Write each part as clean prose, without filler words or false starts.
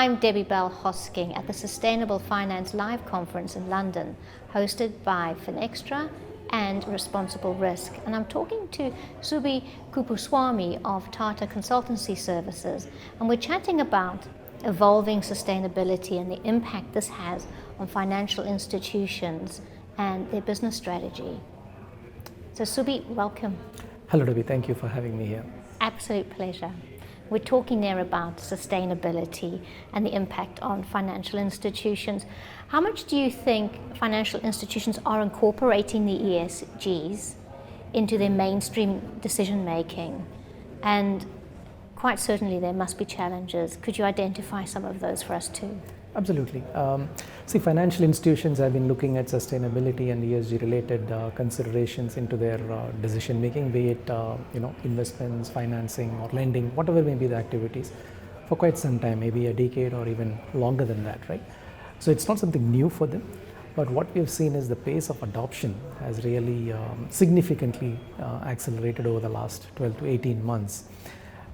I'm Debbie Bell Hosking at the Sustainable Finance Live Conference in London, hosted by Finextra and Responsible Risk. And I'm talking to Subramanian Kuppuswami of Tata Consultancy Services, and we're chatting about evolving sustainability and the impact this has on financial institutions and their business strategy. So Subi, welcome. Hello Debbie, thank you for having me here. Absolute pleasure. We're talking there about sustainability and the impact on financial institutions. How much do you think financial institutions are incorporating the ESGs into their mainstream decision making? And quite certainly there must be challenges. Could you identify some of those for us too? Absolutely. See, financial institutions have been looking at sustainability and ESG related considerations into their decision making, be it investments, financing or lending, whatever may be the activities, for quite some time, maybe a decade or even longer than that, right? So it's not something new for them, but what we have seen is the pace of adoption has really significantly accelerated over the last 12 to 18 months.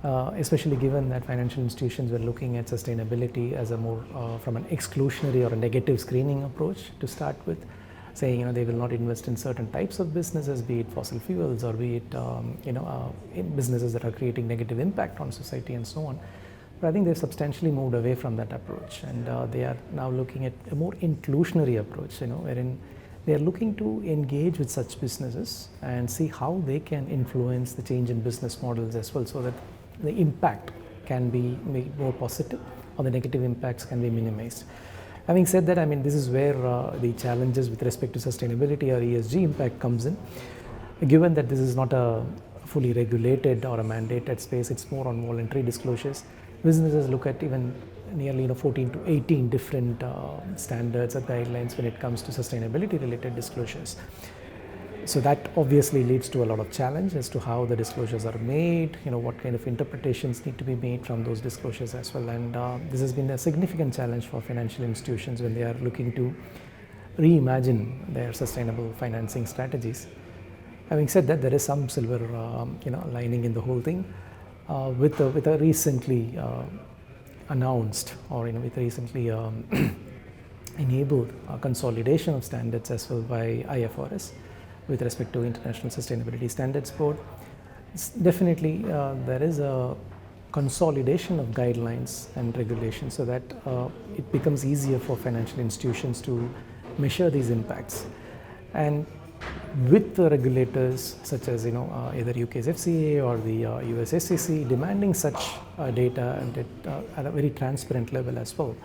Especially given that financial institutions were looking at sustainability as a more from an exclusionary or a negative screening approach to start with, saying they will not invest in certain types of businesses, be it fossil fuels or be it in businesses that are creating negative impact on society and so on. But I think they've substantially moved away from that approach, and they are now looking at a more inclusionary approach, wherein they are looking to engage with such businesses and see how they can influence the change in business models as well, so that the impact can be made more positive or the negative impacts can be minimized. Having said that, this is where the challenges with respect to sustainability or ESG impact comes in. Given that this is not a fully regulated or a mandated space, it's more on voluntary disclosures. Businesses look at even nearly 14 to 18 different standards or guidelines when it comes to sustainability related disclosures. So that obviously leads to a lot of challenge as to how the disclosures are made, what kind of interpretations need to be made from those disclosures as well. And this has been a significant challenge for financial institutions when they are looking to reimagine their sustainable financing strategies. Having said that, there is some silver lining in the whole thing with a recently announced or with recently enabled consolidation of standards as well by IFRS with respect to International Sustainability Standards Board. Definitely there is a consolidation of guidelines and regulations so that it becomes easier for financial institutions to measure these impacts. And with the regulators such as either UK's FCA or the US SEC demanding such data and at a very transparent level as well,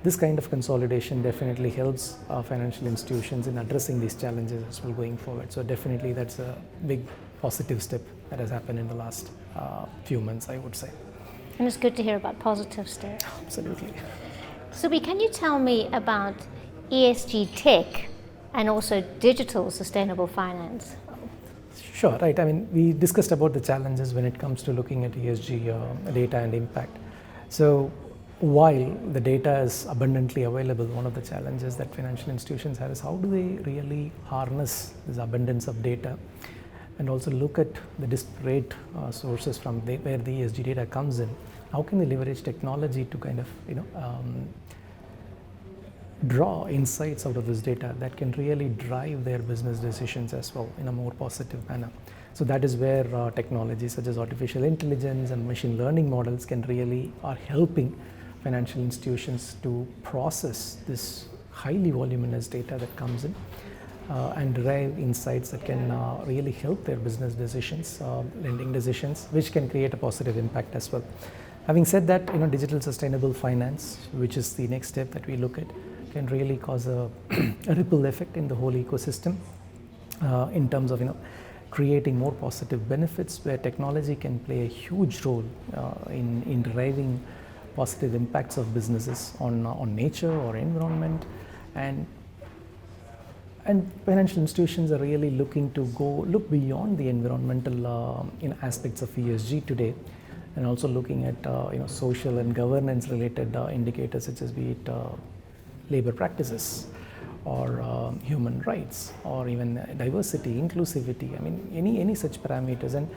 this kind of consolidation definitely helps financial institutions in addressing these challenges as well going forward. So definitely that's a big positive step that has happened in the last few months, I would say. And it's good to hear about positive steps. Absolutely. Subi, can you tell me about ESG tech and also digital sustainable finance? Sure, right. We discussed about the challenges when it comes to looking at ESG data and impact. So while the data is abundantly available, one of the challenges that financial institutions have is how do they really harness this abundance of data and also look at the disparate sources from where the ESG data comes in. How can they leverage technology to kind of draw insights out of this data that can really drive their business decisions as well in a more positive manner. So that is where technologies such as artificial intelligence and machine learning models are helping financial institutions to process this highly voluminous data that comes in and derive insights that can really help their business decisions, lending decisions, which can create a positive impact as well. Having said that, digital sustainable finance, which is the next step that we look at, can really cause a ripple effect in the whole ecosystem in terms of creating more positive benefits, where technology can play a huge role in deriving positive impacts of businesses on nature or environment, and financial institutions are really looking to look beyond the environmental aspects of ESG today, and also looking at social and governance related indicators such as be it labor practices or human rights or even diversity, inclusivity, any such parameters. And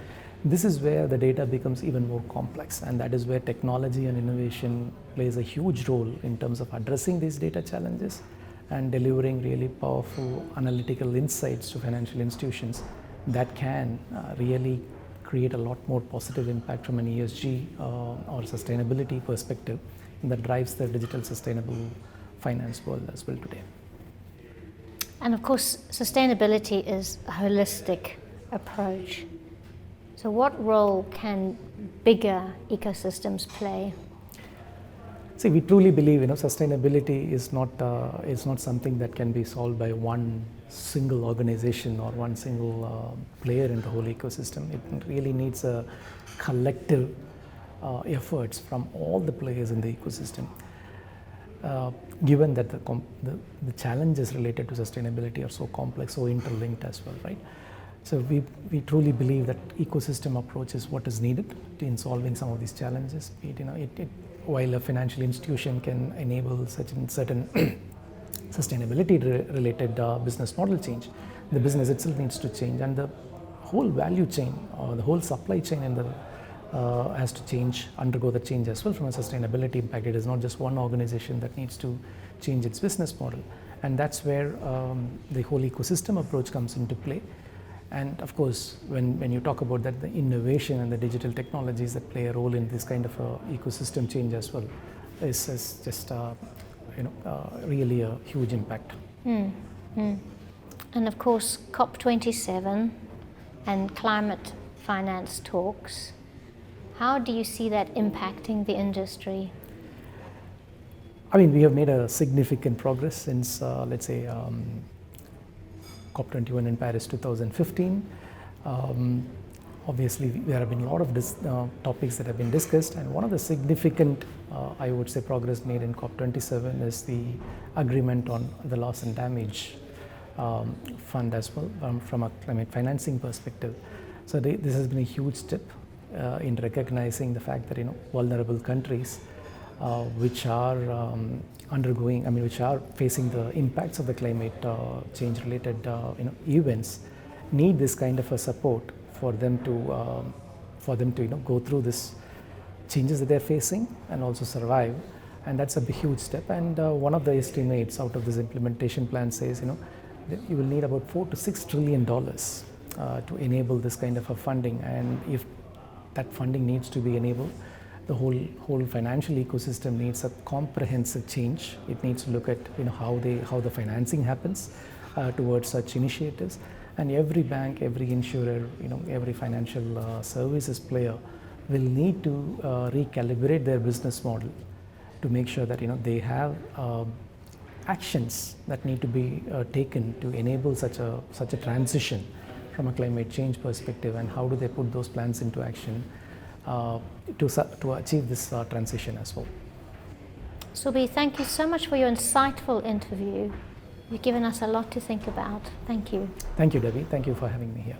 This is where the data becomes even more complex, and that is where technology and innovation plays a huge role in terms of addressing these data challenges and delivering really powerful analytical insights to financial institutions that can really create a lot more positive impact from an ESG or sustainability perspective that drives the digital sustainable finance world as well today. And of course, sustainability is a holistic approach. So what role can bigger ecosystems play? See, we truly believe sustainability is not something that can be solved by one single organization or one single player in the whole ecosystem. It really needs a collective efforts from all the players in the ecosystem. Given that the challenges related to sustainability are so complex, so interlinked as well, right? So we truly believe that ecosystem approach is what is needed in solving some of these challenges. While a financial institution can enable certain sustainability related business model change, the business itself needs to change, and the whole value chain or the whole supply chain has to undergo the change as well from a sustainability impact. It is not just one organization that needs to change its business model, and that's where the whole ecosystem approach comes into play. And of course, when you talk about that, the innovation and the digital technologies that play a role in this kind of ecosystem change as well is just really a huge impact. And of course, COP27 and climate finance talks, how do you see that impacting the industry? I mean, we have made a significant progress since, let's say, COP21 in Paris 2015. Obviously, there have been a lot of topics that have been discussed, and one of the significant, I would say, progress made in COP27 is the agreement on the loss and damage fund as well from a climate financing perspective. So this has been a huge step in recognizing the fact that vulnerable countries which are which are facing the impacts of the climate change related events need this kind of a support for them to go through this changes that they're facing and also survive. And that's a huge step. And one of the estimates out of this implementation plan says that you will need about $4 to $6 trillion to enable this kind of a funding. And if that funding needs to be enabled, the whole financial ecosystem needs a comprehensive change. It needs to look at how the financing happens towards such initiatives, and every bank, every insurer, every financial services player will need to recalibrate their business model to make sure that they have actions that need to be taken to enable such a transition from a climate change perspective, and how do they put those plans into action to achieve this transition as well. Subi, thank you so much for your insightful interview. You've given us a lot to think about. Thank you. Thank you, Debbie. Thank you for having me here.